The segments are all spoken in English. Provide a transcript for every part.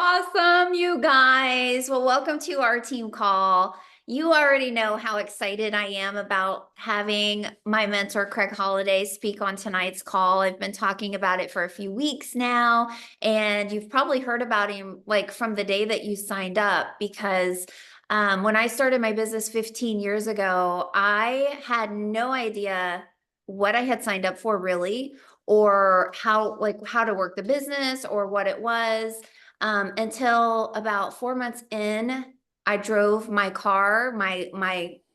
Awesome, you guys. Well, welcome to our team call. You already know how excited I am about having my mentor, Craig Holiday, speak on tonight's call. I've been talking about it for a few weeks now, and you've probably heard about him like from the day that you signed up because when I started my business 15 years ago, I had no idea what I had signed up for really, or how to work the business or what it was. Until about 4 months in, I drove my car,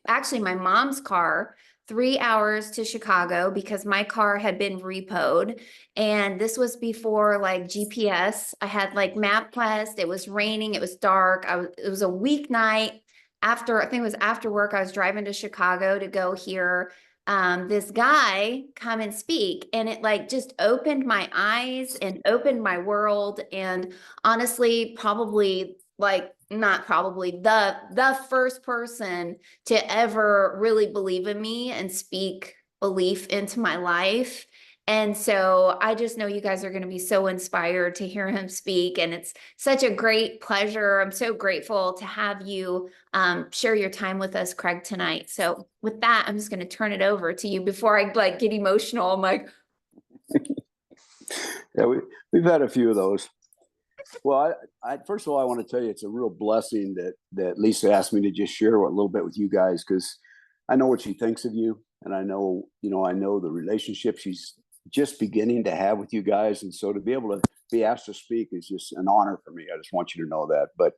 actually my mom's car, 3 hours to Chicago because my car had been repoed. And this was before like GPS. I had like MapQuest. It was raining. It was dark. It was a weeknight after, I think it was after work. I was driving to Chicago to go hear this guy come and speak. And it like just opened my eyes and opened my world. And honestly, probably like not probably the first person to ever really believe in me and speak belief into my life. And so I just know you guys are going to be so inspired to hear him speak. And it's such a great pleasure. I'm so grateful to have you share your time with us, Craig, tonight. So with that, I'm just going to turn it over to you before I like get emotional. I'm like, Yeah, we've had a few of those. Well, I first of all, I want to tell you it's a real blessing that Lisa asked me to just share a little bit with you guys because I know what she thinks of you, and I know the relationship she's just beginning to have with you guys, and so to be able to be asked to speak is just an honor for me. I just want you to know that. But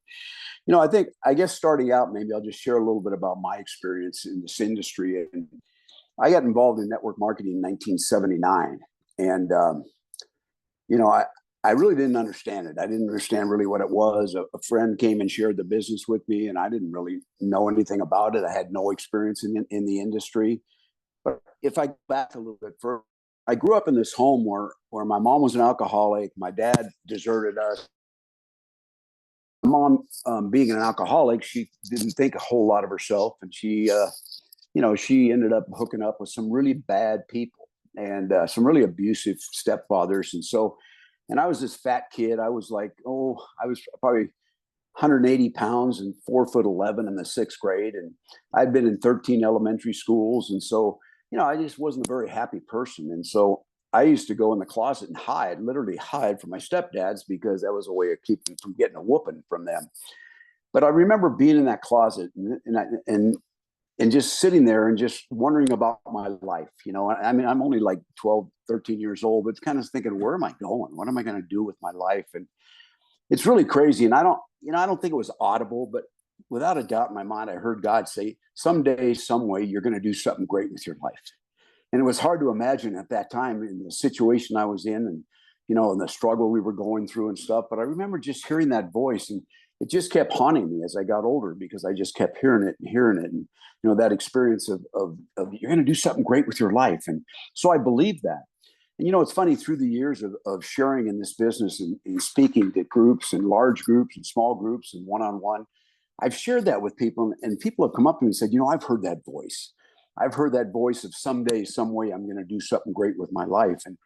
I guess starting out, maybe I'll just share a little bit about my experience in this industry. And I got involved in network marketing in 1979, and you know, I, I really didn't understand it. I didn't understand really what it was. A friend came and shared the business with me, and I didn't really know anything about it. I had no experience in the industry. But if I go back a little bit further, I grew up in this home where my mom was an alcoholic. My dad deserted us. My mom, being an alcoholic, she didn't think a whole lot of herself, and she ended up hooking up with some really bad people and some really abusive stepfathers. And I was this fat kid. I was probably 180 pounds and 4'11" in the sixth grade. And I'd been in 13 elementary schools. And so, I just wasn't a very happy person. And so I used to go in the closet and literally hide from my stepdads because that was a way of keeping from getting a whooping from them. But I remember being in that closet and just sitting there and just wondering about my life. I mean, I'm only like 12, 13 years old, but kind of thinking, where am I going? What am I going to do with my life? And it's really crazy. And I don't think it was audible, but without a doubt in my mind, I heard God say, someday, some way, you're going to do something great with your life. And it was hard to imagine at that time in the situation I was in and the struggle we were going through and stuff. But I remember just hearing that voice, and it just kept haunting me as I got older because I just kept hearing it and hearing it. And, that experience of you're going to do something great with your life. And so I believed that. And, it's funny, through the years of sharing in this business and speaking to groups and large groups and small groups and one-on-one, I've shared that with people, and people have come up to me and said, I've heard that voice. I've heard that voice of someday, some way, I'm going to do something great with my life. And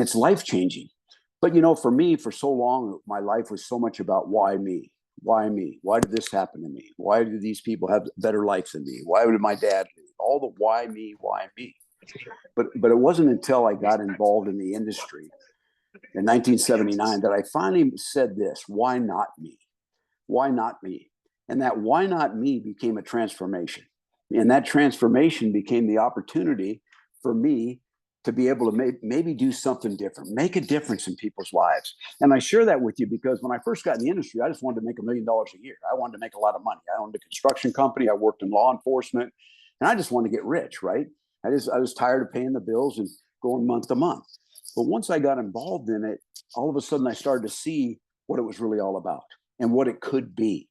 it's life changing. But, for me, for so long, my life was so much about why me? Why me? Why did this happen to me? Why do these people have better life than me? Why did my dad leave? All the why me, why me? But it wasn't until I got involved in the industry in 1979 that I finally said this: why not me? Why not me? And that why not me became a transformation. And that transformation became the opportunity for me to be able to maybe do something different, make a difference in people's lives. And I share that with you because when I first got in the industry, I just wanted to make $1 million a year. I wanted to make a lot of money. I owned a construction company. I worked in law enforcement, and I just wanted to get rich, right? I was tired of paying the bills and going month to month. But once I got involved in it, all of a sudden I started to see what it was really all about and what it could be.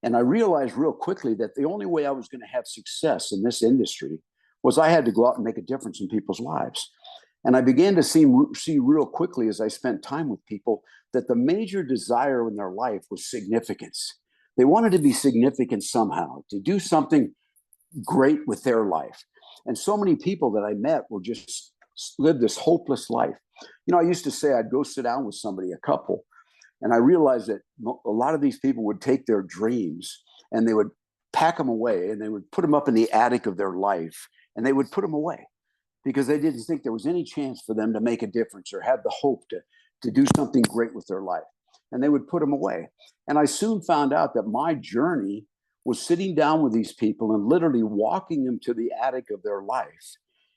And I realized real quickly that the only way I was going to have success in this industry was I had to go out and make a difference in people's lives. And I began to see real quickly as I spent time with people that the major desire in their life was significance. They wanted to be significant somehow, to do something great with their life. And so many people that I met were just lived this hopeless life. I used to say I'd go sit down with somebody, a couple, And I realized that a lot of these people would take their dreams and they would pack them away and they would put them up in the attic of their life and they would put them away because they didn't think there was any chance for them to make a difference or have the hope to do something great with their life. And they would put them away. And I soon found out that my journey was sitting down with these people and literally walking them to the attic of their life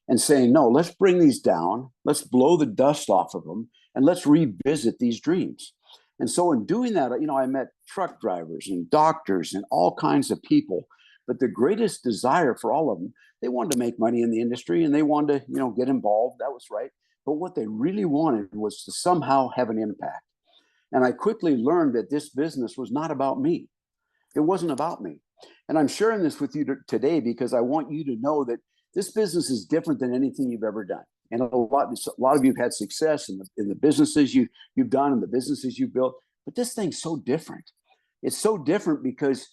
and saying, no, let's bring these down, let's blow the dust off of them, and let's revisit these dreams. And so in doing that, I met truck drivers and doctors and all kinds of people. But the greatest desire for all of them, they wanted to make money in the industry and they wanted to, get involved. That was right. But what they really wanted was to somehow have an impact. And I quickly learned that this business was not about me. It wasn't about me. And I'm sharing this with you today because I want you to know that this business is different than anything you've ever done. And a lot of you have had success in the businesses you've done and the businesses you've built. But this thing's so different. It's so different because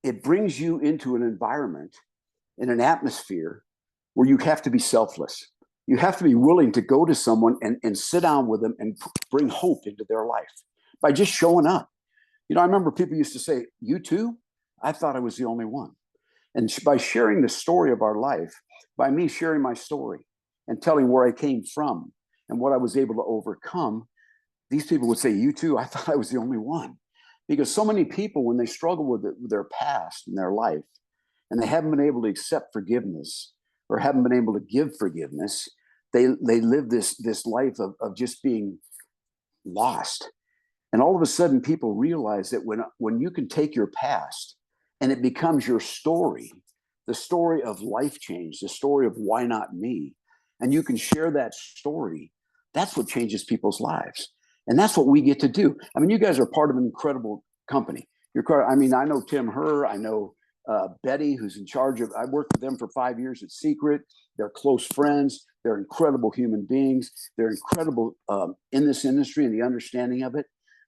it brings you into an environment, in an atmosphere where you have to be selfless. You have to be willing to go to someone and sit down with them and bring hope into their life by just showing up. I remember people used to say, you too? I thought I was the only one. And by sharing the story of our life, by me sharing my story and telling where I came from and what I was able to overcome, these people would say, you too? I thought I was the only one. Because so many people, when they struggle with their past and their life, and they haven't been able to accept forgiveness or haven't been able to give forgiveness, they live this life of just being lost. And all of a sudden, people realize that when you can take your past and it becomes your story, the story of life change, the story of why not me, and you can share that story, that's what changes people's lives. And that's what we get to do. I mean, you guys are part of an incredible company. I know Tim Herr, I know Betty, who's in charge of, I worked with them for 5 years at Secret. They're close friends. They're incredible human beings. They're incredible in this industry and the understanding of it.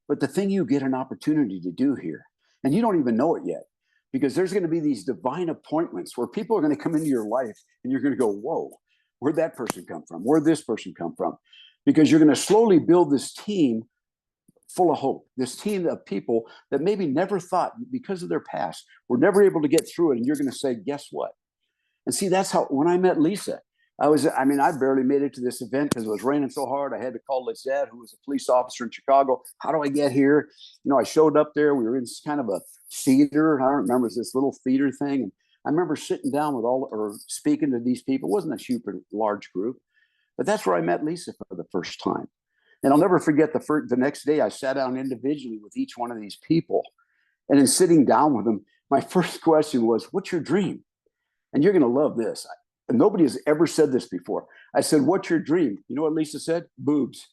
But the thing you get an opportunity to do here, and you don't even know it yet, because there's going to be these divine appointments where people are going to come into your life and you're going to go, whoa, where'd that person come from? Where'd this person come from? Because you're going to slowly build this team full of hope, this team of people that maybe never thought, because of their past, were never able to get through it. And you're going to say, guess what? And see, that's how, when I met Lisa, I barely made it to this event because it was raining so hard. I had to call Lizette, who was a police officer in Chicago. How do I get here? I showed up there. We were in kind of a theater. I don't remember, it was this little theater thing. And I remember sitting down or speaking to these people. It wasn't a super large group, but that's where I met Lisa for the first time. And I'll never forget the next day I sat down individually with each one of these people. And in sitting down with them, my first question was, what's your dream? And you're going to love this. And nobody has ever said this before. I said, what's your dream? You know what Lisa said? Boobs.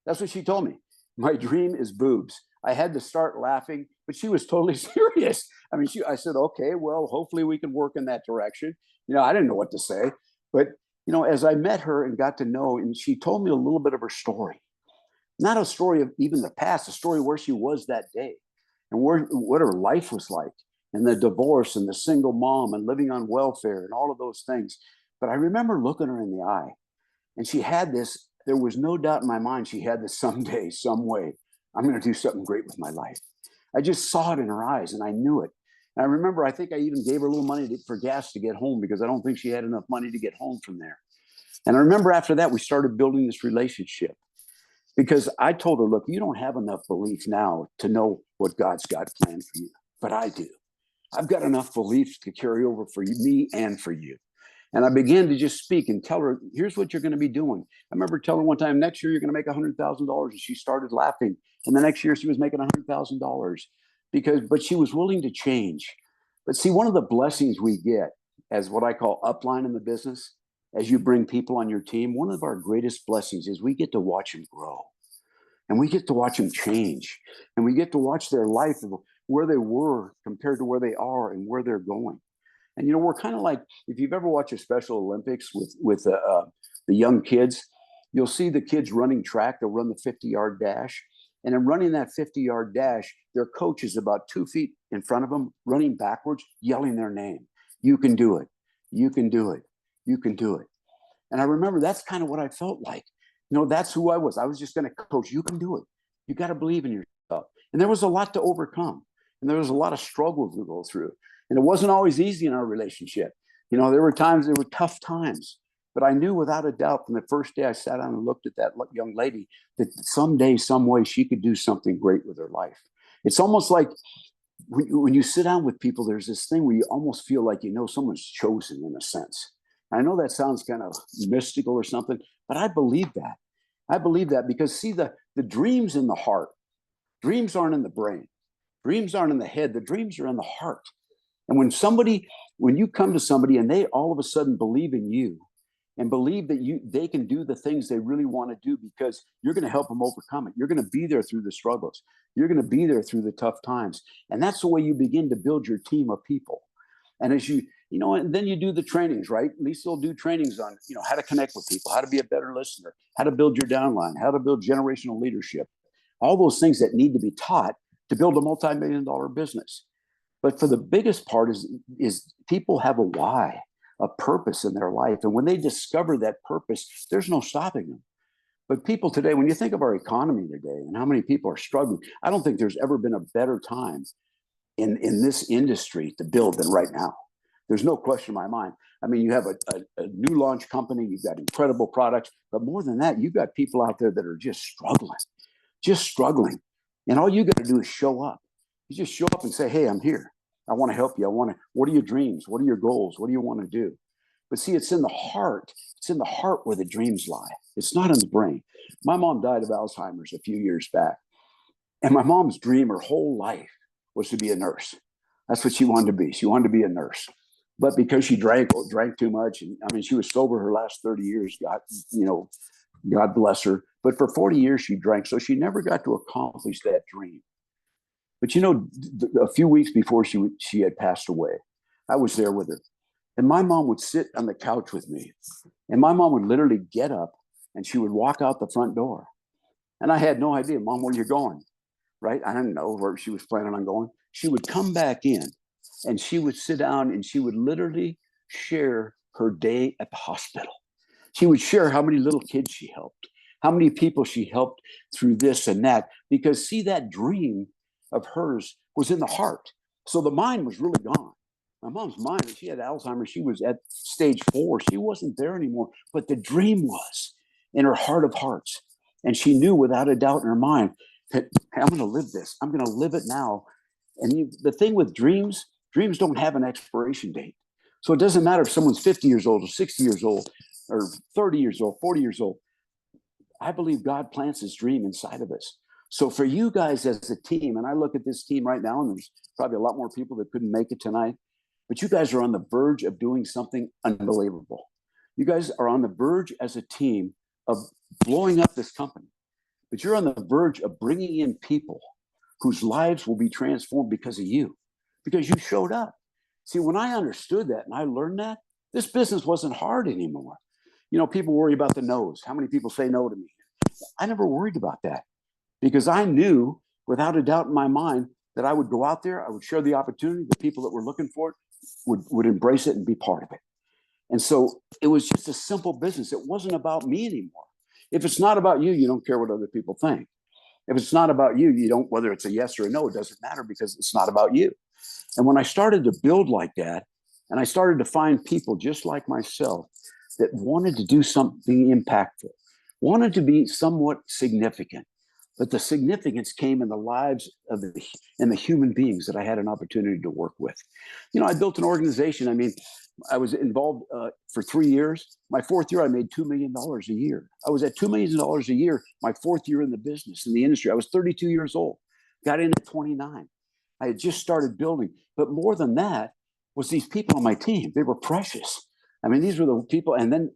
That's what she told me. My dream is boobs. I had to start laughing, but she was totally serious. I said, okay, well, hopefully we can work in that direction. I didn't know what to say. But, as I met her and got to know, and she told me a little bit of her story. Not a story of even the past, a story where she was that day and what her life was like, and the divorce and the single mom and living on welfare and all of those things. But I remember looking her in the eye, and she had this, there was no doubt in my mind she had this someday, some way, I'm going to do something great with my life. I just saw it in her eyes and I knew it. And I remember, I think I even gave her a little money for gas to get home because I don't think she had enough money to get home from there. And I remember after that, we started building this relationship. Because I told her, look, you don't have enough belief now to know what God's got planned for you, but I do. I've got enough belief to carry over for me and for you. And I began to just speak and tell her, here's what you're going to be doing. I remember telling her one time, next year, you're going to make $100,000. And she started laughing. And the next year she was making $100,000 but she was willing to change. But see, one of the blessings we get as what I call upline in the business, as you bring people on your team, one of our greatest blessings is we get to watch them grow and we get to watch them change and we get to watch their life, where they were compared to where they are and where they're going. And, we're kind of like, if you've ever watched a Special Olympics with the young kids, you'll see the kids running track. They'll run the 50-yard dash. And in running that 50-yard dash, their coach is about 2 feet in front of them, running backwards, yelling their name. You can do it. You can do it. You can do it. And I remember that's kind of what I felt like. That's who I was. I was just going to coach. You can do it. You got to believe in yourself. And there was a lot to overcome. And there was a lot of struggle to go through. And it wasn't always easy in our relationship. You know, there were tough times. But I knew without a doubt from the first day I sat down and looked at that young lady that someday, some way, she could do something great with her life. It's almost like when you sit down with people, there's this thing where you almost feel like you know someone's chosen in a sense. I know that sounds kind of mystical or something, but I believe that. I believe that because see, the dreams in the heart. Dreams aren't in the brain. Dreams aren't in the head. The dreams are in the heart. And when you come to somebody and they all of a sudden believe in you and believe that they can do the things they really want to do because you're going to help them overcome it. You're going to be there through the struggles. You're going to be there through the tough times. And that's the way you begin to build your team of people. And as and then you do the trainings, right? Lisa will do trainings on, how to connect with people, how to be a better listener, how to build your downline, how to build generational leadership, all those things that need to be taught to build a multi-million-dollar business. But for the biggest part is people have a why, a purpose in their life. And when they discover that purpose, there's no stopping them. But people today, when you think of our economy today and how many people are struggling, I don't think there's ever been a better time in this industry to build than right now. There's no question in my mind. I mean, you have a new launch company, you've got incredible products, but more than that, you've got people out there that are just struggling. And all you got to do is show up. You just show up and say, hey, I'm here. I want to help you. What are your dreams? What are your goals? What do you want to do? But see, it's in the heart. It's in the heart where the dreams lie. It's not in the brain. My mom died of Alzheimer's a few years back. And my mom's dream her whole life was to be a nurse. That's what she wanted to be. She wanted to be a nurse. But because she drank too much, and I mean, she was sober her last 30 years, God bless her. But for 40 years, she drank. So she never got to accomplish that dream. But a few weeks before she had passed away, I was there with her. And my mom would sit on the couch with me. And my mom would literally get up and she would walk out the front door. And I had no idea, Mom, where you're going, right? I didn't know where she was planning on going. She would come back in and she would sit down and she would literally share her day at the hospital. She would share how many little kids she helped, how many people she helped through this and that. Because see, that dream of hers was in the heart. So the mind was really gone. My mom's mind, she had Alzheimer's. She was at stage 4. She wasn't there anymore, but the dream was in her heart of hearts. And she knew without a doubt in her mind that I'm going to live this. I'm going to live it now. And the thing with dreams don't have an expiration date. So it doesn't matter if someone's 50 years old or 60 years old or 30 years old, 40 years old. I believe God plants his dream inside of us. So for you guys as a team, and I look at this team right now, and there's probably a lot more people that couldn't make it tonight, but you guys are on the verge of doing something unbelievable. You guys are on the verge as a team of blowing up this company, but you're on the verge of bringing in people whose lives will be transformed because of you, because you showed up. See, when I understood that and I learned that, this business wasn't hard anymore. People worry about the no's. How many people say no to me? I never worried about that because I knew without a doubt in my mind that I would go out there, I would share the opportunity, the people that were looking for it would embrace it and be part of it. And so it was just a simple business. It wasn't about me anymore. If it's not about you, you don't care what other people think. If it's not about you, you don't, whether it's a yes or a no, it doesn't matter because it's not about you. And when I started to build like that, and I started to find people just like myself that wanted to do something impactful, wanted to be somewhat significant, but the significance came in the lives of the human beings that I had an opportunity to work with. I built an organization. I mean, I was involved for 3 years. My 4th year, I made $2 million a year. I was at $2 million a year my 4th year in the business, in the industry. I was 32 years old, got in at 29. I had just started building. But more than that was these people on my team. They were precious. I mean, these were the people, and then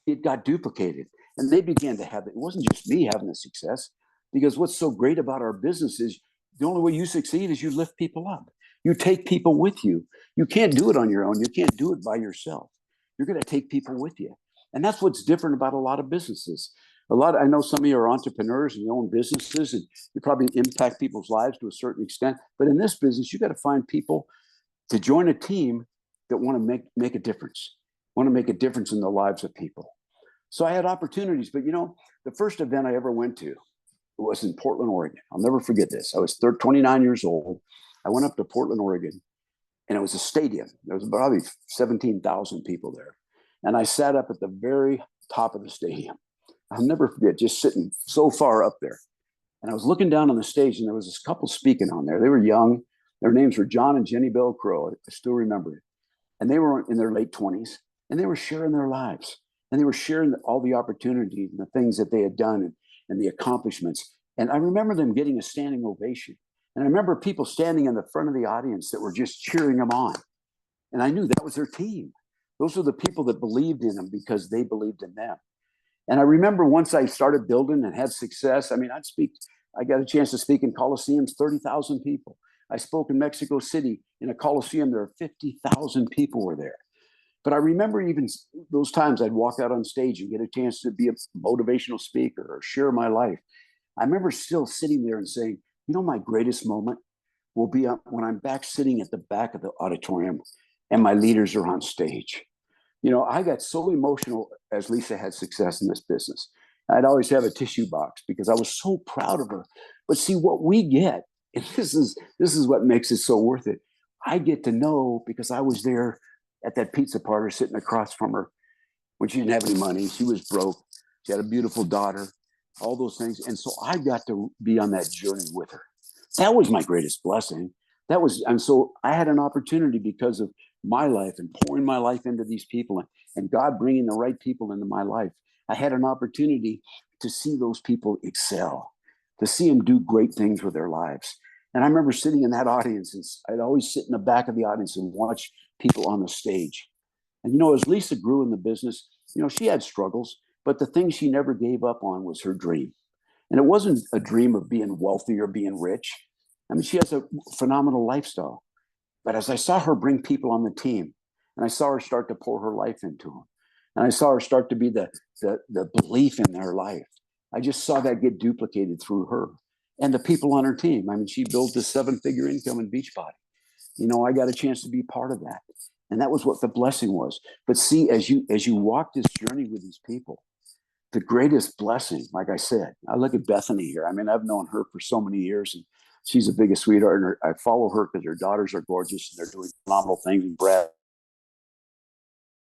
it got duplicated. And they began to have it. It wasn't just me having a success. Because what's so great about our business is the only way you succeed is you lift people up. You take people with you. You can't do it on your own. You can't do it by yourself. You're going to take people with you. And that's what's different about a lot of businesses. I know some of you are entrepreneurs and you own businesses and you probably impact people's lives to a certain extent. But in this business, you got to find people to join a team that want to make a difference, want to make a difference in the lives of people. So I had opportunities, but the first event I ever went to, was in Portland, Oregon. I'll never forget this. I was 29 years old. I went up to Portland, Oregon, and it was a stadium. There was probably 17,000 people there. And I sat up at the very top of the stadium. I'll never forget just sitting so far up there. And I was looking down on the stage, and there was this couple speaking on there. They were young. Their names were John and Jenny Bell Crow. I still remember it. And they were in their late 20s, and they were sharing their lives. And they were sharing all the opportunities and the things that they had done and the accomplishments. And I remember them getting a standing ovation. And I remember people standing in the front of the audience that were just cheering them on. And I knew that was their team. Those were the people that believed in them because they believed in them. And I remember once I started building and had success, I mean, I got a chance to speak in Coliseums, 30,000 people. I spoke in Mexico City in a Coliseum, there were 50,000 people were there. But I remember even those times I'd walk out on stage and get a chance to be a motivational speaker or share my life. I remember still sitting there and saying, you know, my greatest moment will be when I'm back sitting at the back of the auditorium and my leaders are on stage. You know, I got so emotional as Lisa had success in this business. I'd always have a tissue box because I was so proud of her. But see, what we get, and this is what makes it so worth it. I get to know because I was there at that pizza parlor sitting across from her when she didn't have any money. She was broke. She had a beautiful daughter, all those things. And so I got to be on that journey with her. That was my greatest blessing. And so I had an opportunity because of my life and pouring my life into these people and God bringing the right people into my life. I had an opportunity to see those people excel, to see them do great things with their lives. And I remember sitting in that audience, and I'd always sit in the back of the audience and watch people on the stage. And, you know, as Lisa grew in the business, you know, she had struggles, but the thing she never gave up on was her dream. And it wasn't a dream of being wealthy or being rich. I mean, she has a phenomenal lifestyle. But as I saw her bring people on the team, and I saw her start to pour her life into them, and I saw her start to be the belief in their life, I just saw that get duplicated through her and the people on her team. I mean, she built a 7-figure income in Beachbody. You know, I got a chance to be part of that. And that was what the blessing was. But see, as you walk this journey with these people, the greatest blessing, like I said, I look at Bethany here. I mean, I've known her for so many years, and she's a biggest sweetheart. And I follow her because her daughters are gorgeous and they're doing phenomenal things. And Brad,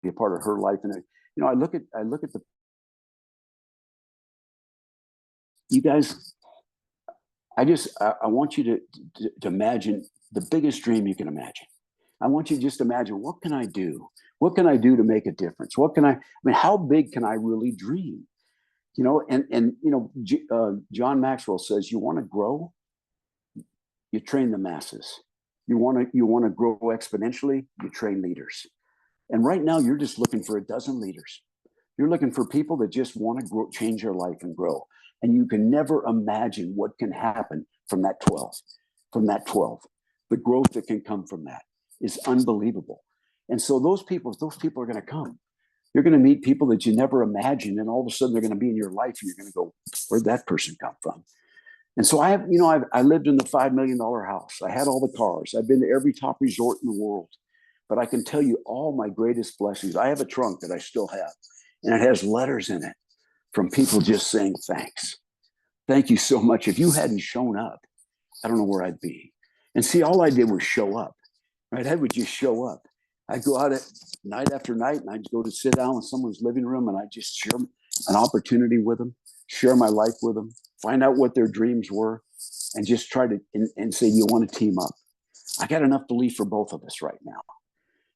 be a part of her life. And you know, I look at the you guys. I want you to imagine the biggest dream you can imagine. I want you to just imagine, what can I do? What can I do to make a difference? I mean, how big can I really dream? You know, and you know, John Maxwell says, you want to grow, you train the masses. You want to grow exponentially, you train leaders. And right now, you're just looking for a dozen leaders. You're looking for people that just want to grow, change their life and grow. And you can never imagine what can happen from that 12. From that 12, the growth that can come from that is unbelievable. And so those people are going to come. You're going to meet people that you never imagined, and all of a sudden they're going to be in your life, and you're going to go, where'd that person come from? And so I lived in the $5 million house. I had all the cars. I've been to every top resort in the world. But I can tell you all my greatest blessings. I have a trunk that I still have, and it has letters in it from people just saying, thanks. Thank you so much. If you hadn't shown up, I don't know where I'd be. And see, all I did was show up, right? I would just show up. I'd go out at night after night, and I'd go to sit down in someone's living room, and I'd just share an opportunity with them, share my life with them, find out what their dreams were, and just try to and say, you want to team up? I got enough belief for both of us right now.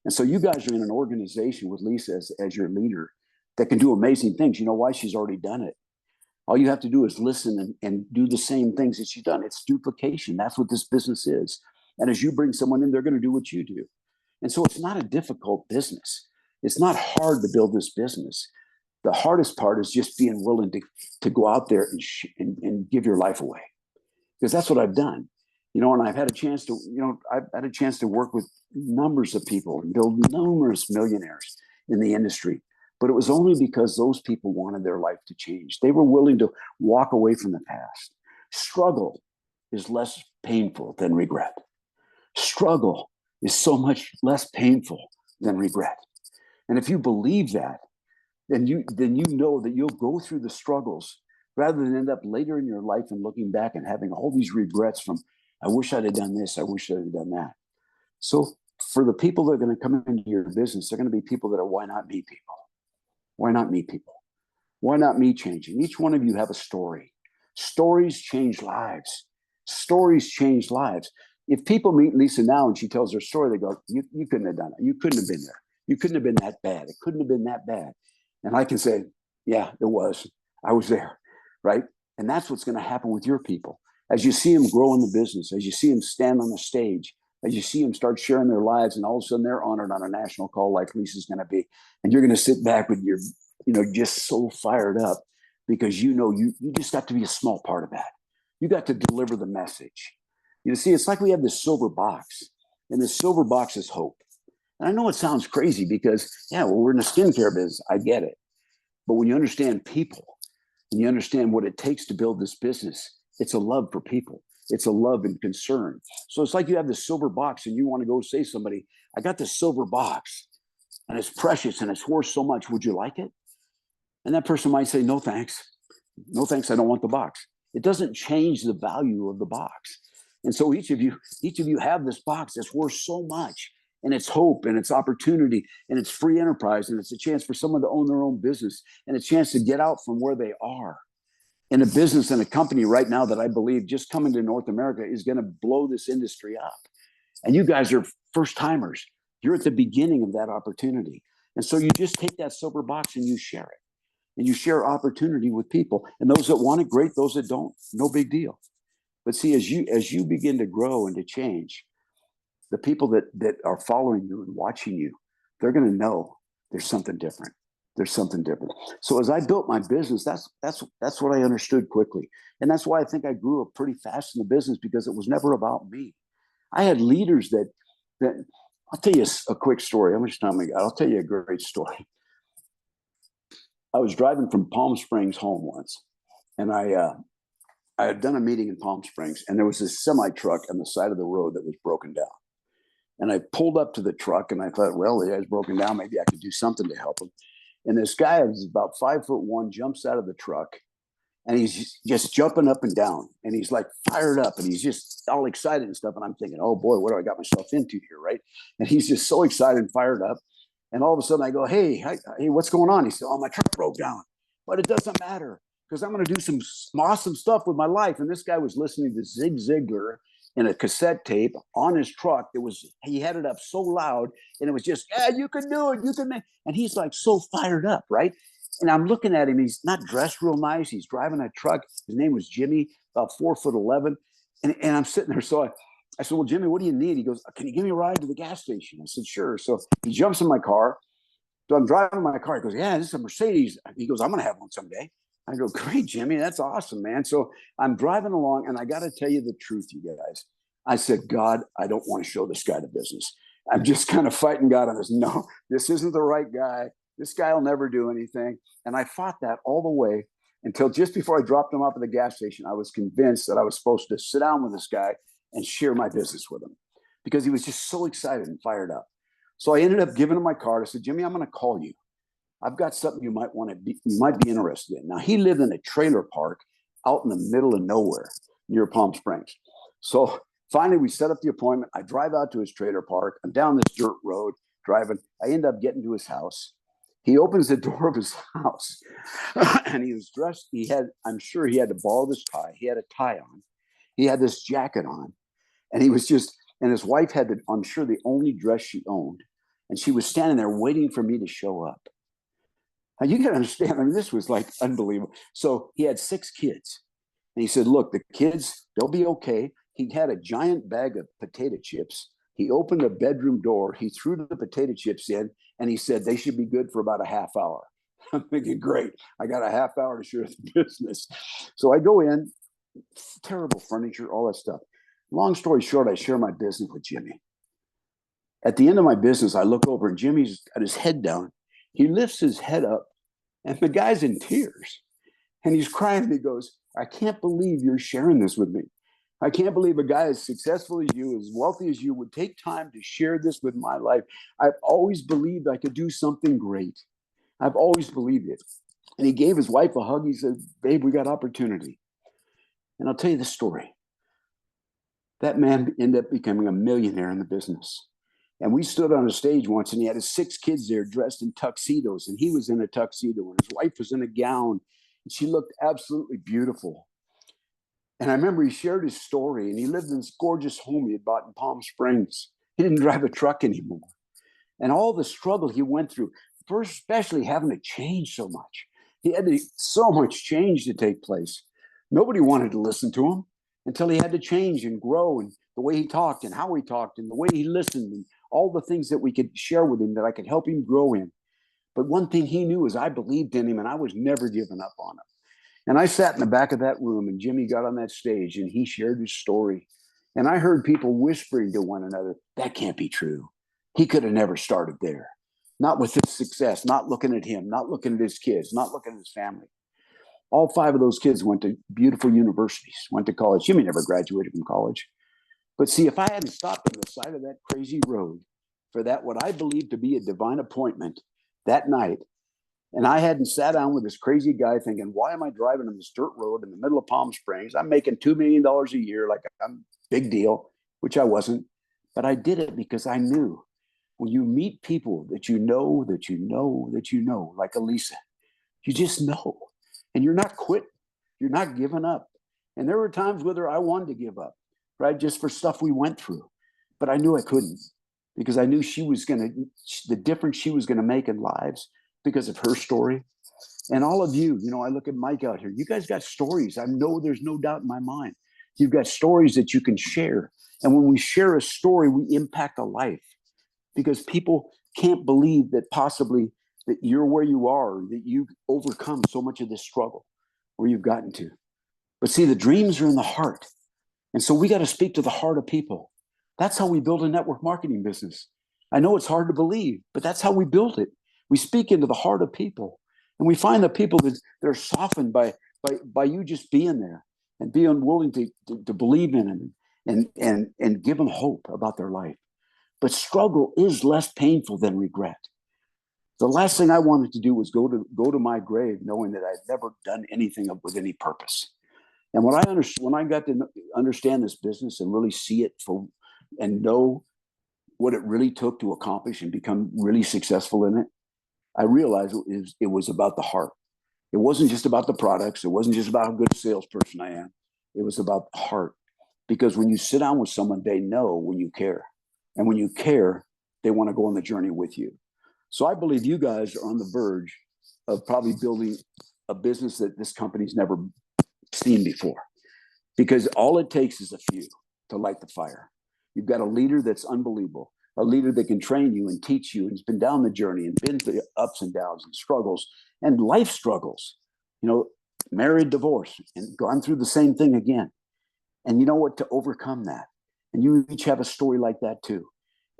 And so you guys are in an organization with Lisa as your leader that can do amazing things. You know why? She's already done it. All you have to do is listen and do the same things that she's done. It's duplication. That's what this business is. And as you bring someone in, they're going to do what you do. And so it's not a difficult business. It's not hard to build this business. The hardest part is just being willing to go out there and give your life away. Because that's what I've done. You know, and I've had a chance to work with numbers of people and build numerous millionaires in the industry. But it was only because those people wanted their life to change. They were willing to walk away from the past. Struggle is less painful than regret. Struggle is so much less painful than regret. And if you believe that, then you know that you'll go through the struggles, rather than end up later in your life and looking back and having all these regrets from, I wish I'd have done this, I wish I'd have done that. So for the people that are going to come into your business, they're going to be people that are, why not me people? Why not me people? Why not me changing? Each one of you have a story. Stories change lives. Stories change lives. If people meet Lisa now and she tells her story, they go, you couldn't have done it. You couldn't have been there. You couldn't have been that bad. It couldn't have been that bad. And I can say, yeah, it was. I was there, right? And that's what's going to happen with your people. As you see them grow in the business, as you see them stand on the stage, as you see them start sharing their lives, and all of a sudden they're honored on a national call like Lisa's going to be. And you're going to sit back with your, just so fired up because you just got to be a small part of that. You got to deliver the message. See, it's like we have this silver box, and this silver box is hope. And I know it sounds crazy because, we're in a skincare business. I get it. But when you understand people and you understand what it takes to build this business, it's a love for people. It's a love and concern. So it's like you have this silver box and you want to go say to somebody, I got this silver box and it's precious and it's worth so much. Would you like it? And that person might say, no, thanks. No, thanks. I don't want the box. It doesn't change the value of the box. And so each of you have this box that's worth so much, and it's hope and it's opportunity and it's free enterprise and it's a chance for someone to own their own business and a chance to get out from where they are in a business and a company right now that I believe just coming to North America is going to blow this industry up. And you guys are first timers. You're at the beginning of that opportunity. And so you just take that silver box and you share it. And you share opportunity with people. And those that want it, great. Those that don't, no big deal. But see, as you begin to grow and to change, the people that are following you and watching you, they're going to know there's something different. There's something different. So as I built my business, that's what I understood quickly. And that's why I think I grew up pretty fast in the business, because it was never about me. I had leaders that I'll tell you a quick story. How much time we got? I'll tell you a great story. I was driving from Palm Springs home once, and I had done a meeting in Palm Springs, and there was this semi truck on the side of the road that was broken down. And I pulled up to the truck and I thought, well, the guy's broken down. Maybe I could do something to help him. And this guy was about 5'1", jumps out of the truck, and he's just jumping up and down. And he's like fired up, and he's just all excited and stuff. And I'm thinking, oh boy, what do I got myself into here, right? And he's just so excited and fired up. And all of a sudden I go, hey, what's going on? He said, oh, my truck broke down. But it doesn't matter, because I'm going to do some awesome stuff with my life. And this guy was listening to Zig Ziglar in a cassette tape on his truck. He had it up so loud, and it was just, you can do it. You can make. And he's like so fired up, right? And I'm looking at him. He's not dressed real nice. He's driving a truck. His name was Jimmy, about 4'11". And I'm sitting there. So I said, well, Jimmy, what do you need? He goes, can you give me a ride to the gas station? I said, sure. So he jumps in my car. So I'm driving my car. He goes, yeah, this is a Mercedes. He goes, I'm going to have one someday. I go, great, Jimmy. That's awesome, man. So I'm driving along, and I got to tell you the truth, you guys. I said, God, I don't want to show this guy the business. I'm just kind of fighting God on this. No, this isn't the right guy. This guy will never do anything. And I fought that all the way until just before I dropped him off at the gas station. I was convinced that I was supposed to sit down with this guy and share my business with him, because he was just so excited and fired up. So I ended up giving him my card. I said, Jimmy, I'm going to call you. I've got something you might be interested in. Now, he lived in a trailer park out in the middle of nowhere near Palm Springs. So finally, we set up the appointment. I drive out to his trailer park. I'm down this dirt road driving. I end up getting to his house. He opens the door of his house, and he was dressed. I'm sure he had to borrow this tie. He had a tie on. He had this jacket on, and and his wife had I'm sure the only dress she owned. And she was standing there waiting for me to show up. Now, you can understand, I mean, this was like unbelievable. So he had 6 kids. And he said, look, the kids, they'll be okay. He had a giant bag of potato chips. He opened the bedroom door. He threw the potato chips in, and he said they should be good for about a half hour. I'm thinking, great. I got a half hour to share the business. So I go in, terrible furniture, all that stuff. Long story short, I share my business with Jimmy. At the end of my business, I look over, and Jimmy's got his head down. He lifts his head up, and the guy's in tears, and he's crying. And he goes, I can't believe you're sharing this with me. I can't believe a guy as successful as you, as wealthy as you, would take time to share this with my life. I've always believed I could do something great. I've always believed it. And he gave his wife a hug. He said, babe, we got opportunity. And I'll tell you the story. That man ended up becoming a millionaire in the business. And we stood on a stage once, and he had his 6 kids there dressed in tuxedos, and he was in a tuxedo, and his wife was in a gown, and she looked absolutely beautiful. And I remember he shared his story, and he lived in this gorgeous home he had bought in Palm Springs. He didn't drive a truck anymore. And all the struggle he went through, first, especially having to change so much. He had so much change to take place. Nobody wanted to listen to him until he had to change and grow, and the way he talked and how he talked and the way he listened and all the things that we could share with him that I could help him grow in. But one thing he knew is I believed in him, and I was never giving up on him. And I sat in the back of that room, and Jimmy got on that stage and he shared his story. And I heard people whispering to one another, that can't be true. He could have never started there. Not with his success, not looking at him, not looking at his kids, not looking at his family. All 5 of those kids went to beautiful universities, went to college. Jimmy never graduated from college. But see, if I hadn't stopped on the side of that crazy road for that, what I believed to be a divine appointment that night, and I hadn't sat down with this crazy guy thinking, why am I driving on this dirt road in the middle of Palm Springs? I'm making $2 million a year, like I'm a big deal, which I wasn't. But I did it because I knew when you meet people that you know, that you know, that you know, like Elisa, you just know. And you're not quitting. You're not giving up. And there were times whether I wanted to give up, right? Just for stuff we went through. But I knew I couldn't, because I knew she was going to, the difference she was going to make in lives because of her story. And all of you, you know, I look at Mike out here. You guys got stories. I know there's no doubt in my mind. You've got stories that you can share. And when we share a story, we impact a life, because people can't believe that possibly that you're where you are, that you've overcome so much of this struggle where you've gotten to. But see, the dreams are in the heart. And so we got to speak to the heart of people. That's how we build a network marketing business. I know it's hard to believe, but that's how we build it. We speak into the heart of people, and we find the people that are softened by you just being there and being willing to believe in them and give them hope about their life. But struggle is less painful than regret. The last thing I wanted to do was go to my grave knowing that I'd never done anything with any purpose. And when I got to understand this business and really see it and know what it really took to accomplish and become really successful in it, I realized it was about the heart. It wasn't just about the products. It wasn't just about how good a salesperson I am. It was about the heart. Because when you sit down with someone, they know when you care. And when you care, they want to go on the journey with you. So I believe you guys are on the verge of probably building a business that this company's never seen before. Because all it takes is a few to light the fire. You've got a leader that's unbelievable, a leader that can train you and teach you and has been down the journey and been through ups and downs and struggles and life struggles, you know, married, divorced, and gone through the same thing again. And you know what, to overcome that. And you each have a story like that too.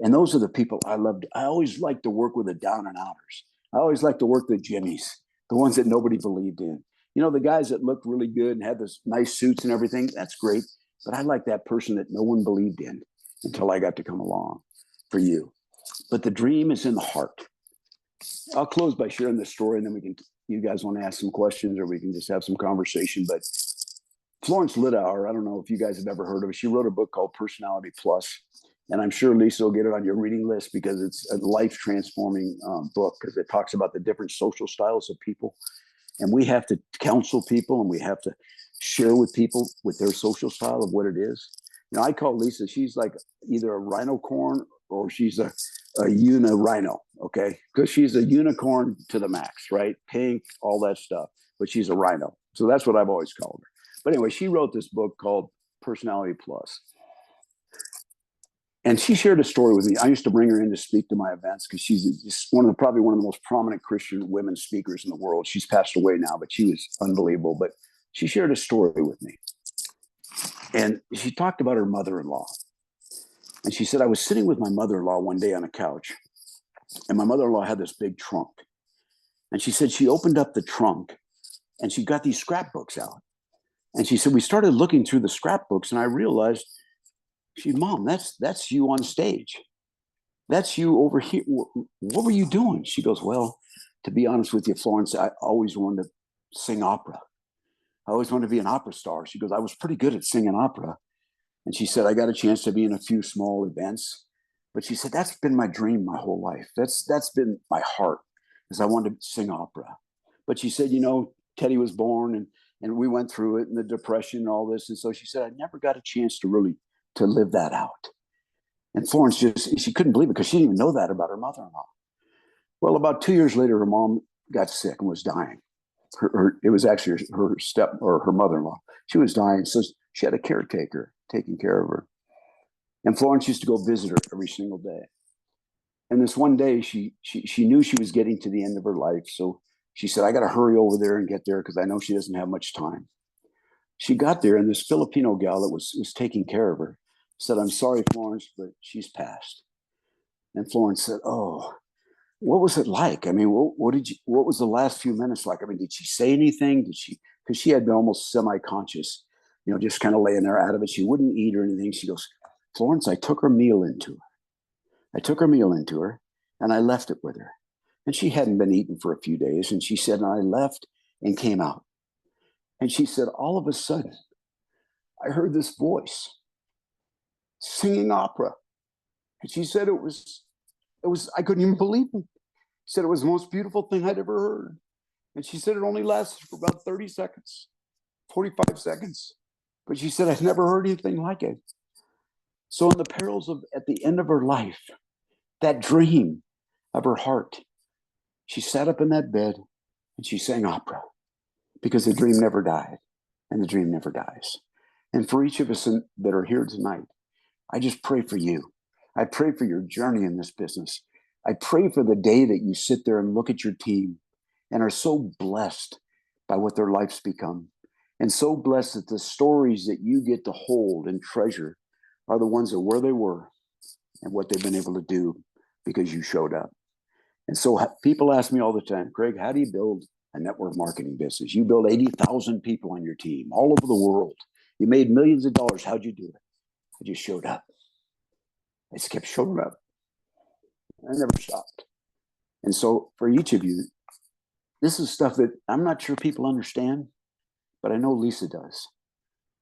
And those are the people I loved. I always like to work with the down and outers. I always like to work with Jimmys, the ones that nobody believed in. You know, the guys that looked really good and had those nice suits and everything, that's great. But I like that person that no one believed in until I got to come along for you. But the dream is in the heart. I'll close by sharing this story, and then you guys want to ask some questions, or we can just have some conversation. But Florence Littauer, I don't know if you guys have ever heard of her. She wrote a book called Personality Plus. And I'm sure Lisa will get it on your reading list because it's a life transforming book, because it talks about the different social styles of people. And we have to counsel people, and we have to share with people with their social style of what it is. You know, I call Lisa, she's like either a rhinocorn or she's a uni-rhino, okay? Because she's a unicorn to the max, right? Pink, all that stuff. But she's a rhino. So that's what I've always called her. But anyway, she wrote this book called Personality Plus. And she shared a story with me. I used to bring her in to speak to my events because she's probably one of the most prominent Christian women speakers in the world. She's passed away now, but she was unbelievable. But she shared a story with me. And she talked about her mother-in-law. And she said, I was sitting with my mother-in-law one day on a couch, and my mother-in-law had this big trunk. And she said she opened up the trunk, and she got these scrapbooks out. And she said, we started looking through the scrapbooks, and I realized, Mom, that's you on stage. That's you over here. What were you doing? She goes, well, to be honest with you, Florence, I always wanted to sing opera. I always wanted to be an opera star. She goes, I was pretty good at singing opera. And she said, I got a chance to be in a few small events. But she said, that's been my dream my whole life. That's been my heart, is I wanted to sing opera. But she said, Teddy was born and we went through it and the depression and all this. And so she said, I never got a chance to really to live that out. And Florence she couldn't believe it because she didn't even know that about her mother-in-law. Well, about 2 years later, her mom got sick and was dying. It was actually her mother-in-law. She was dying. So she had a caretaker taking care of her. And Florence used to go visit her every single day. And this one day, she knew she was getting to the end of her life. So she said, I got to hurry over there and get there because I know she doesn't have much time. She got there, and this Filipino gal that was taking care of her said, I'm sorry, Florence, but she's passed. And Florence said, oh, what was it like? I mean, what was the last few minutes like? I mean, did she say anything? Because she had been almost semi-conscious, just kind of laying there out of it. She wouldn't eat or anything. She goes, Florence, I took her meal into her and I left it with her. And she hadn't been eating for a few days. And she said, and I left and came out. And she said, all of a sudden, I heard this voice singing opera. And she said, it was, I couldn't even believe it. She said, it was the most beautiful thing I'd ever heard. And she said, it only lasted for about 30 seconds, 45 seconds. But she said, I've never heard anything like it. So in the perils of, at the end of her life, that dream of her heart, she sat up in that bed and she sang opera because the dream never died and the dream never dies. And for each of us that are here tonight, I just pray for you. I pray for your journey in this business. I pray for the day that you sit there and look at your team and are so blessed by what their life's become, and so blessed that the stories that you get to hold and treasure are the ones that where they were and what they've been able to do because you showed up. And so people ask me all the time, Craig, how do you build a network marketing business? You build 80,000 people on your team all over the world. You made millions of dollars. How'd you do it? I just showed up. I just kept showing up. I never stopped. And so for each of you, this is stuff that I'm not sure people understand, but I know Lisa does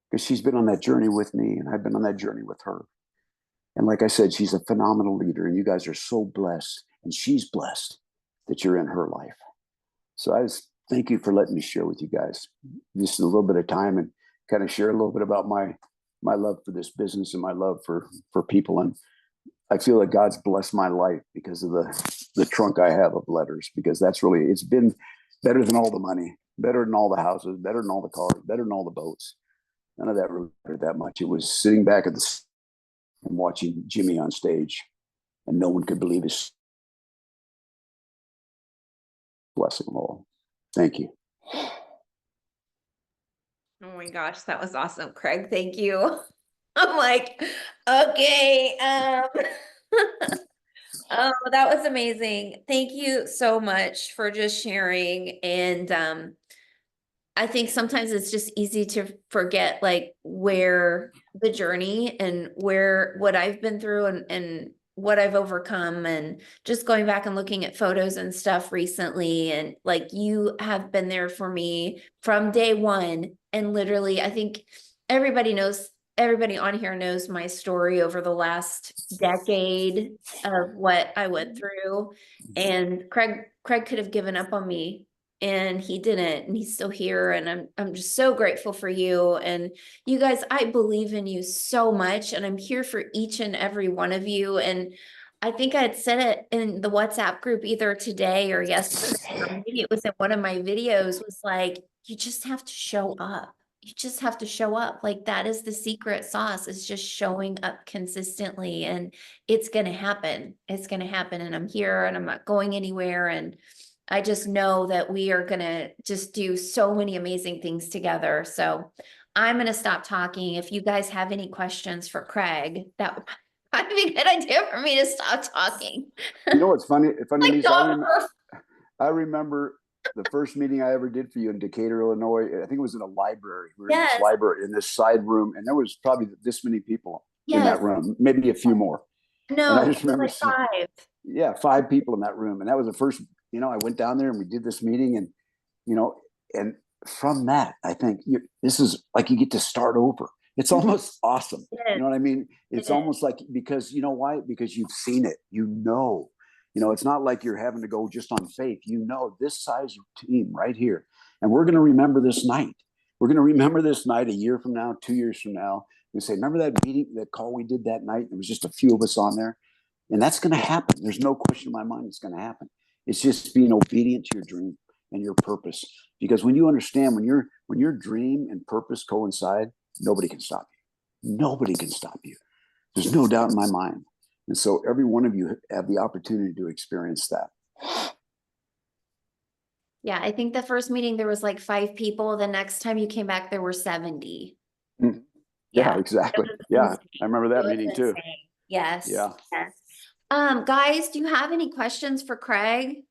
because she's been on that journey with me and I've been on that journey with her. And like I said, she's a phenomenal leader and you guys are so blessed and she's blessed that you're in her life. So I just thank you for letting me share with you guys just a little bit of time and kind of share a little bit about my love for this business and my love for people. And I feel that God's blessed my life because of the trunk I have of letters, because that's really, it's been better than all the money, better than all the houses, better than all the cars, better than all the boats. None of that really mattered that much. It was sitting back at the and watching Jimmy on stage, and no one could believe his blessing all. Thank you. Oh my gosh, that was awesome, Craig. Thank you. I'm like, okay. Oh, that was amazing. Thank you so much for just sharing. And I think sometimes it's just easy to forget like where the journey and what I've been through and what I've overcome, and just going back and looking at photos and stuff recently. And like, you have been there for me from day one. And literally, I think everybody on here knows my story over the last decade of what I went through. And Craig could have given up on me, and he didn't, and he's still here. And I'm just so grateful for you. And you guys, I believe in you so much, and I'm here for each and every one of you. And I think I had said it in the WhatsApp group either today or yesterday, or maybe it was in one of my videos, was like, you just have to show up. You just have to show up. Like, that is the secret sauce, is just showing up consistently, and it's going to happen. It's going to happen. And I'm here and I'm not going anywhere. And I just know that we are going to just do so many amazing things together. So I'm going to stop talking. If you guys have any questions for Craig, that would probably be a good idea for me to stop talking. You know what's funny? Funny, Like, Lisa, I remember the first meeting I ever did for you in Decatur, Illinois. I think it was in a library. We were in this library, in this side room, and there was probably this many people in that room, maybe a few more. No, and I just remember like 5. Yeah, 5 people in that room. And that was the first you know, I went down there and we did this meeting, and, you know, and from that, I think this is like, you get to start over. It's almost awesome. You know what I mean? It's almost like, because you know why? Because you've seen it, you know, it's not like you're having to go just on faith. You know, this size team right here. And we're going to remember this night. We're going to remember this night a year from now, 2 years from now. We say, remember that meeting, that call we did that night? There was just a few of us on there. And that's going to happen. There's no question in my mind it's going to happen. It's just being obedient to your dream and your purpose. Because when you understand, when your dream and purpose coincide, nobody can stop you. Nobody can stop you. There's no doubt in my mind. And so every one of you have the opportunity to experience that. Yeah, I think the first meeting there was like 5 people. The next time you came back, there were 70. Mm-hmm. Yeah, exactly. Yeah, I remember that meeting too. Yes. Yeah. Yes. Guys, do you have any questions for Craig?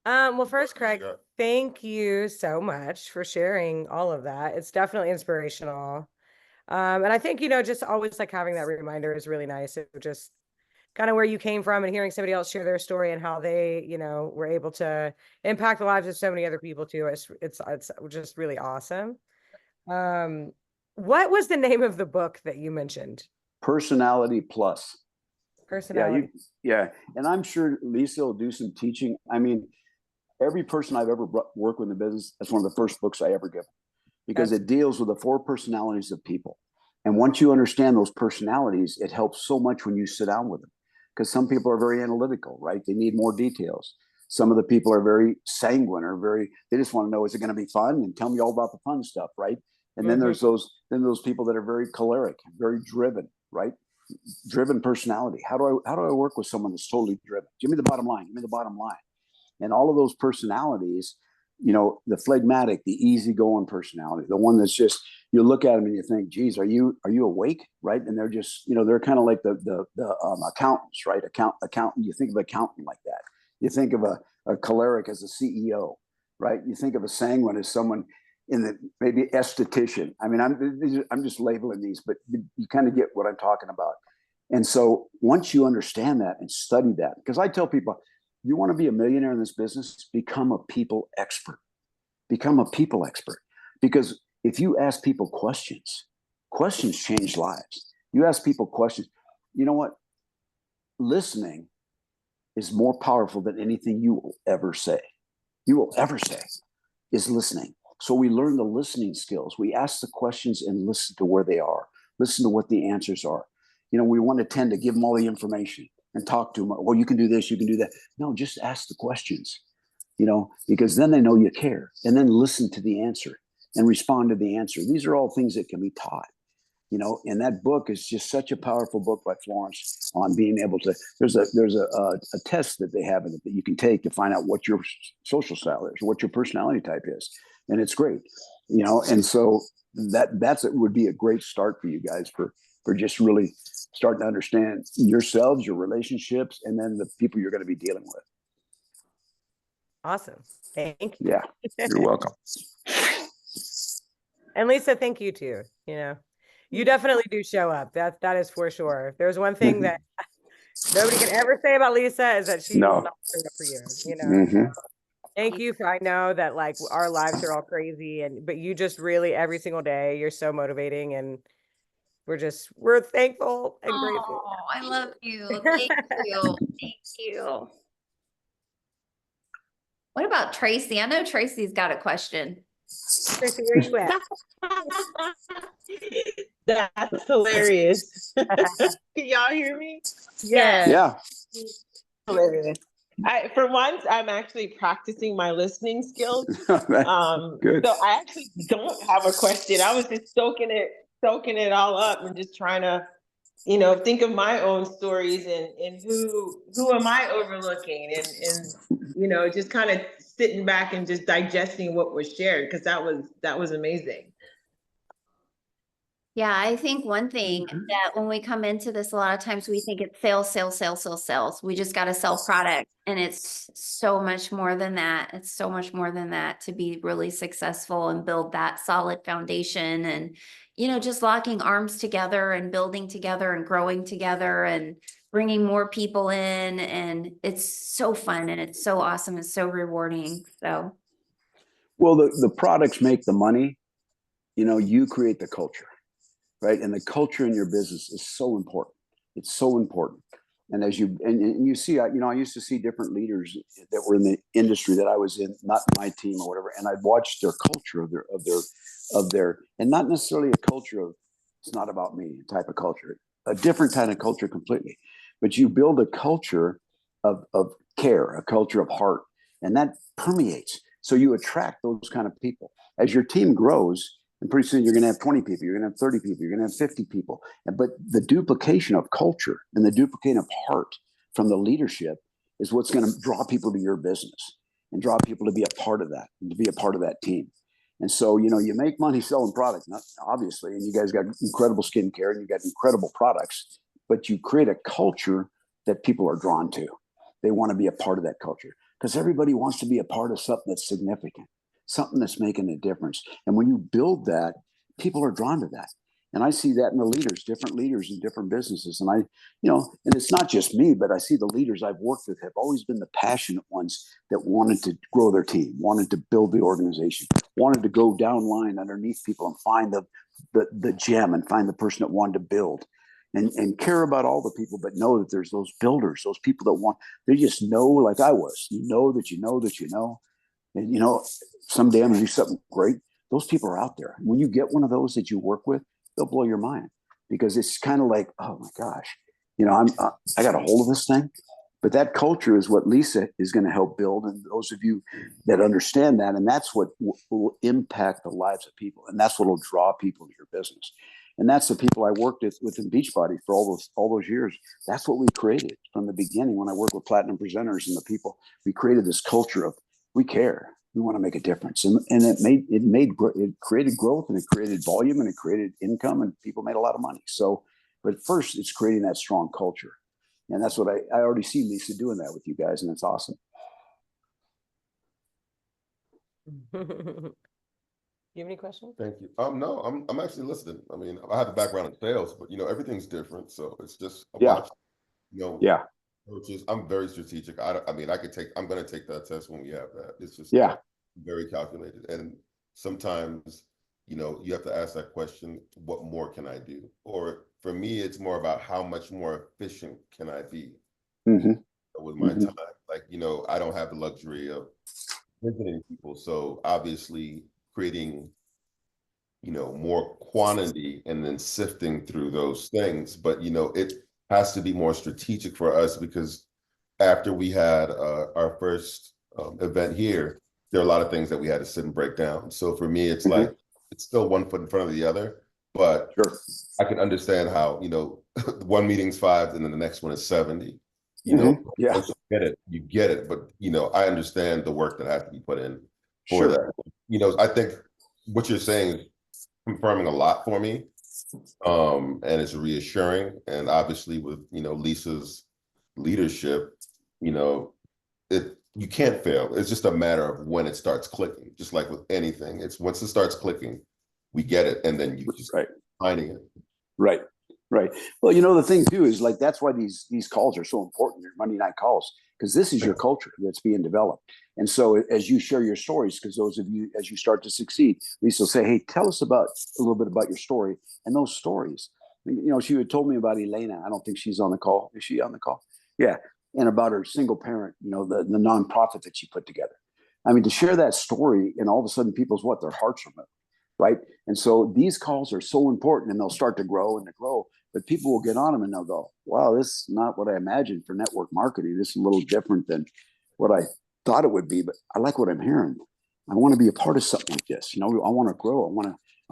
Well, first, Craig, thank you so much for sharing all of that. It's definitely inspirational. And I think, just always like having that reminder is really nice. It just kind of where you came from and hearing somebody else share their story and how they, were able to impact the lives of so many other people too. It's just really awesome. What was the name of the book that you mentioned? Personality Plus. Personality. Yeah. And I'm sure Lisa will do some teaching. I mean, every person I've ever worked with in the business, that's one of the first books I ever give, because it deals with the 4 personalities of people. And once you understand those personalities, it helps so much when you sit down with them, because some people are very analytical, right? They need more details. Some of the people are very sanguine, or they just want to know, is it going to be fun? And tell me all about the fun stuff, right? And then there's those people that are very choleric, very driven, right? Driven personality. How do I work with someone that's totally driven? Give me the bottom line. Give me the bottom line. And all of those personalities, the phlegmatic, the easygoing personality, the one that's just, you look at them and you think, geez, are you awake? Right. And they're just, they're kind of like the accountants, right? Accountant. You think of an accountant like that. You think of a choleric as a CEO, right? You think of a sanguine as someone in the maybe esthetician. I mean, I'm just labeling these, but you kind of get what I'm talking about. And so once you understand that and study that, because I tell people, you want to be a millionaire in this business, become a people expert. Become a people expert. Because if you ask people questions change lives. You ask people questions. You know what? Listening is more powerful than anything you will ever say. You will ever say is listening. So we learn the listening skills. We ask the questions and listen to where they are. Listen to what the answers are. We want to tend to give them all the information and talk to them. Well, you can do this, you can do that. No, just ask the questions, because then they know you care. And then listen to the answer and respond to the answer. These are all things that can be taught, and that book is just such a powerful book by Florence on being able to, there's a test that they have in it that you can take to find out what your social style is, or what your personality type is. And it's great, and so it would be a great start for you guys for just really starting to understand yourselves, your relationships, and then the people you're going to be dealing with. Awesome. Thank you. Yeah, you're welcome. And Lisa, thank you too. You definitely do show up. That is for sure. If there's one thing that nobody can ever say about Lisa is that she will not show up for you. Thank you I know that like our lives are all crazy, but you just really every single day, you're so motivating, and we're thankful and grateful. Oh, I love you. Thank you. Thank you. What about Tracy? I know Tracy's got a question. Tracy, where you at? That's hilarious. Can y'all hear me? Yeah. Hilarious. For once, I'm actually practicing my listening skills. Good. So I actually don't have a question. I was just soaking it all up and just trying to, think of my own stories and who am I overlooking, and just kind of sitting back and just digesting what was shared, because that was amazing. Yeah, I think one thing that when we come into this, a lot of times we think it's sales. We just got to sell product. And it's so much more than that. It's so much more than that to be really successful and build that solid foundation, and, just locking arms together and building together and growing together. And bringing more people in, and it's so fun and it's so awesome. It's so rewarding. So Well, the products make the money. You create the culture, right? And the culture in your business is so important. It's so important. And as you see, I used to see different leaders that were in the industry that I was in, not my team or whatever, and I'd watch their culture of their, and not necessarily a culture of it's not about me type of culture, a different kind of culture completely. But you build a culture of care, a culture of heart, and that permeates. So you attract those kind of people. As your team grows, and pretty soon you're going to have 20 people, you're going to have 30 people, you're going to have 50 people. But the duplication of culture and the duplication of heart from the leadership is what's going to draw people to your business and draw people to be a part of that and to be a part of that team. And so, you make money selling products, obviously, and you guys got incredible skincare and you got incredible products, but you create a culture that people are drawn to. They want to be a part of that culture because everybody wants to be a part of something that's significant, something that's making a difference. And when you build that, people are drawn to that. And I see that in the leaders, different leaders in different businesses. And and it's not just me, but I see the leaders I've worked with have always been the passionate ones that wanted to grow their team, wanted to build the organization, wanted to go down line underneath people and find the gem and find the person that wanted to build and care about all the people, but know that there's those builders, those people that they just know, like I was, that you know, that you know. And someday I'm gonna do something great. Those people are out there. When you get one of those that you work with, they'll blow your mind because it's kind of like, oh my gosh, I got a hold of this thing. But that culture is what Lisa is going to help build. And those of you that understand that, and that's what will impact the lives of people, and that's what will draw people to your business. And that's the people I worked with in Beachbody for all those years. That's what we created from the beginning when I worked with Platinum Presenters and the people. We created this culture of we care. We want to make a difference, and it created growth, and it created volume, and it created income, and people made a lot of money. So, but first, it's creating that strong culture, and that's what I already see Lisa doing that with you guys, and it's awesome. You have any questions? Thank you. No, I'm actually listening. I mean, I have a background in sales, but everything's different, so it's just Yeah. Coaches, I'm very strategic. I'm going to take that test when we have that. It's just very calculated. And sometimes, you have to ask that question, what more can I do? Or for me, it's more about how much more efficient can I be with my time? Like, I don't have the luxury of visiting people. So obviously creating, more quantity and then sifting through those things. But, it has to be more strategic for us because after we had our first event here, there are a lot of things that we had to sit and break down. So for me, it's like, it's still one foot in front of the other, but I can understand how, one meeting's 5 and then the next one is 70, once you get it. But, I understand the work that has to be put in for that. I think what you're saying is confirming a lot for me. And it's reassuring. And obviously with, Lisa's leadership, you can't fail. It's just a matter of when it starts clicking, just like with anything. It's once it starts clicking, we get it. And then you just finding it. Right. Well, the thing too is like, that's why these calls are so important. Your Monday night calls, because this is your culture that's being developed. And so as you share your stories, because those of you, as you start to succeed, Lisa will say, hey, tell us a little bit about your story. And those stories, she had told me about Elena. I don't think she's on the call. Is she on the call? Yeah. And about her single parent, the nonprofit that she put together. I mean, to share that story and all of a sudden their hearts are moved, right? And so these calls are so important and they'll start to grow and to grow, but people will get on them and they'll go, wow, this is not what I imagined for network marketing. This is a little different than what I thought it would be, but I like what I'm hearing. I want to be a part of something like this. I want to grow. I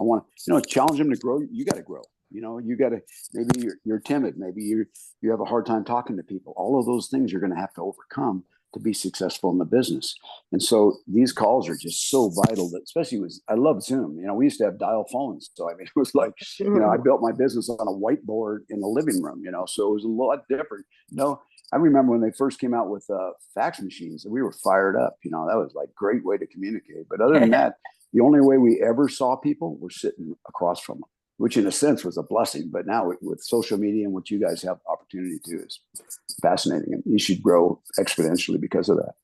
want to, challenge them to grow. You got to grow. You got to, maybe you're timid. Maybe you have a hard time talking to people. All of those things you're going to have to overcome to be successful in the business. And so these calls are just so vital that, especially I love Zoom. We used to have dial phones. So, I mean, it was like, I built my business on a whiteboard in the living room, so it was a lot different. I remember when they first came out with fax machines, and we were fired up. That was like a great way to communicate. But other than that, the only way we ever saw people were sitting across from them, which in a sense was a blessing. But now with social media and what you guys have opportunity opportunity too. It's fascinating, and you should grow exponentially because of that.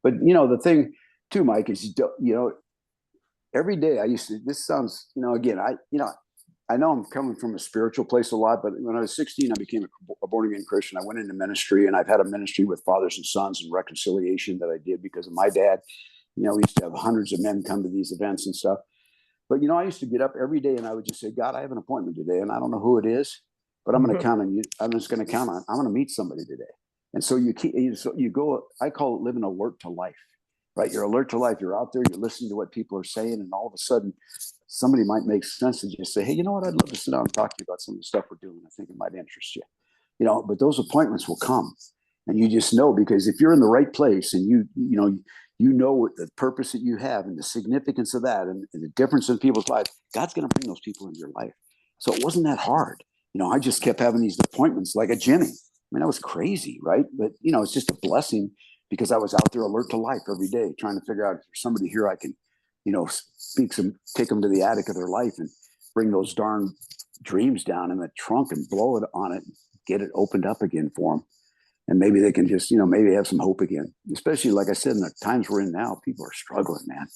But you know, the thing too, Mike, is every day I used to. This sounds, again, I know I'm coming from a spiritual place a lot, but when I was 16, I became a born again Christian. I went into ministry, and I've had a ministry with fathers and sons and reconciliation that I did because of my dad. We used to have hundreds of men come to these events and stuff. But, I used to get up every day and I would just say, God, I have an appointment today and I don't know who it is, but I'm going to count on you. I'm just going to count on, I'm going to meet somebody today. And so you go, I call it living alert to life, right? You're alert to life. You're out there, you're listening to what people are saying. And all of a sudden somebody might make sense and just say, hey, you know what? I'd love to sit down and talk to you about some of the stuff we're doing. I think it might interest you, but those appointments will come. And you just know, because if you're in the right place and you know what the purpose that you have and the significance of that and the difference in people's lives, God's going to bring those people into your life. So it wasn't that hard. I just kept having these appointments like a Jimmy. I mean, that was crazy, right? But, it's just a blessing because I was out there alert to life every day, trying to figure out if there's somebody here I can, take them to the attic of their life and bring those darn dreams down in the trunk and blow it on it, get it opened up again for them. And maybe they can just, maybe have some hope again. Especially, like I said, in the times we're in now, people are struggling, man.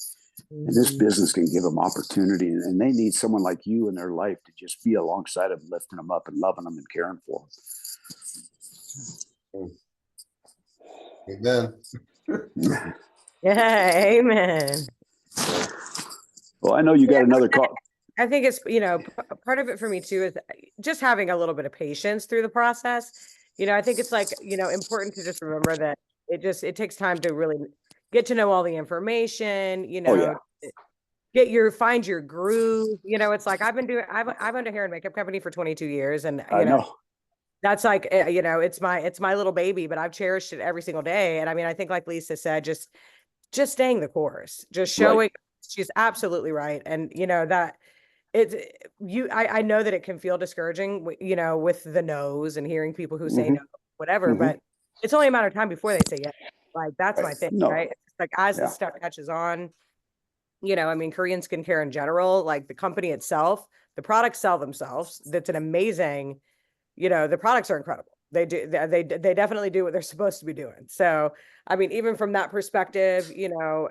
And this business can give them opportunity. And they need someone like you in their life to just be alongside them, lifting them up and loving them and caring for them. Amen. Yeah, amen. Well, I know you got another call. I think it's, part of it for me too is just having a little bit of patience through the process. I think it's like, important to just remember that it takes time to really get to know all the information, find your groove. It's like I've owned a hair and makeup company for 22 years. And, I know. That's like, it's my little baby, but I've cherished it every single day. And I mean, I think like Lisa said, just staying the course, just showing, right. She's absolutely right. And, that I know that it can feel discouraging, with the no's and hearing people who say no, whatever, but it's only a matter of time before they say yes. Like, that's my thing, right? It's like, as the stuff catches on, I mean, Korean skincare in general, like the company itself, the products sell themselves. That's an amazing, the products are incredible. They definitely do what they're supposed to be doing. So, I mean, even from that perspective,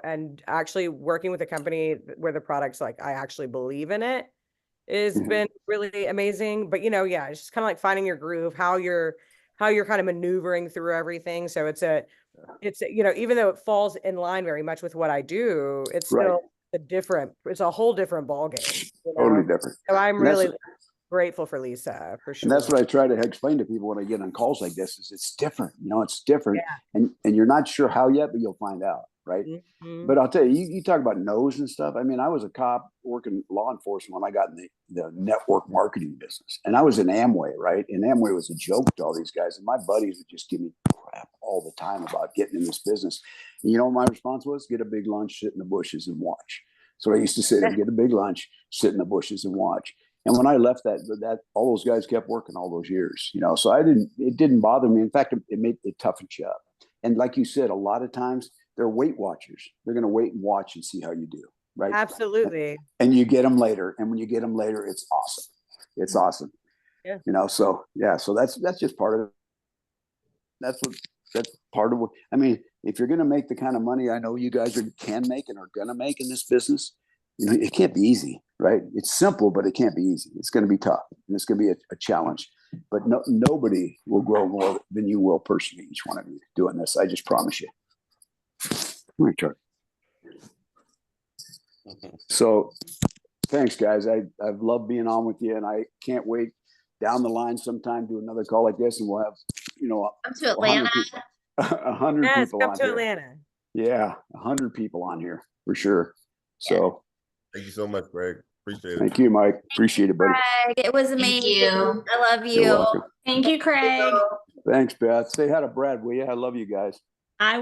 and actually working with a company where the product's like, I actually believe in it, has been really amazing. But, it's just kind of like finding your groove, how you're kind of maneuvering through everything. So it's even though it falls in line very much with what I do, it's still it's a whole different ballgame. Totally different. So I'm really grateful for Lisa, for sure. And that's what I try to explain to people when I get on calls like this, is it's different. It's different. Yeah. And you're not sure how yet, but you'll find out, right? But I'll tell you, you talk about no's and stuff. I mean, I was a cop working law enforcement when I got in the network marketing business. And I was in Amway, right? And Amway was a joke to all these guys. And my buddies would just give me crap all the time about getting in this business. And my response was, get a big lunch, sit in the bushes and watch. So I used to say, get a big lunch, sit in the bushes and watch. And when I left that all those guys kept working all those years, so it didn't bother me. In fact, it toughened you up. And like you said, a lot of times they're Weight Watchers. They're going to wait and watch and see how you do. Right. Absolutely. And you get them later. And when you get them later, it's awesome. It's awesome. Yeah. So that's just part of it. That's part of what, I mean, if you're going to make the kind of money I know you guys can make and are going to make in this business, it can't be easy, right? It's simple, but it can't be easy. It's going to be tough, and it's going to be a challenge. But nobody will grow more than you will personally, each one of you doing this. I just promise you. All right, Charlie. So thanks, guys. I've loved being on with you, and I can't wait down the line sometime do another call like this, and we'll have, come to Atlanta. 100 yes, people come on to here. Atlanta. Yeah, 100 people on here for sure. So thank you so much, Greg. Appreciate it. Thank you, Mike. Appreciate it, buddy. Craig, it was amazing. you. I love You're you. welcome. Thank you, Craig. Thanks, Beth. Say hi to Brad, will you? I love you guys.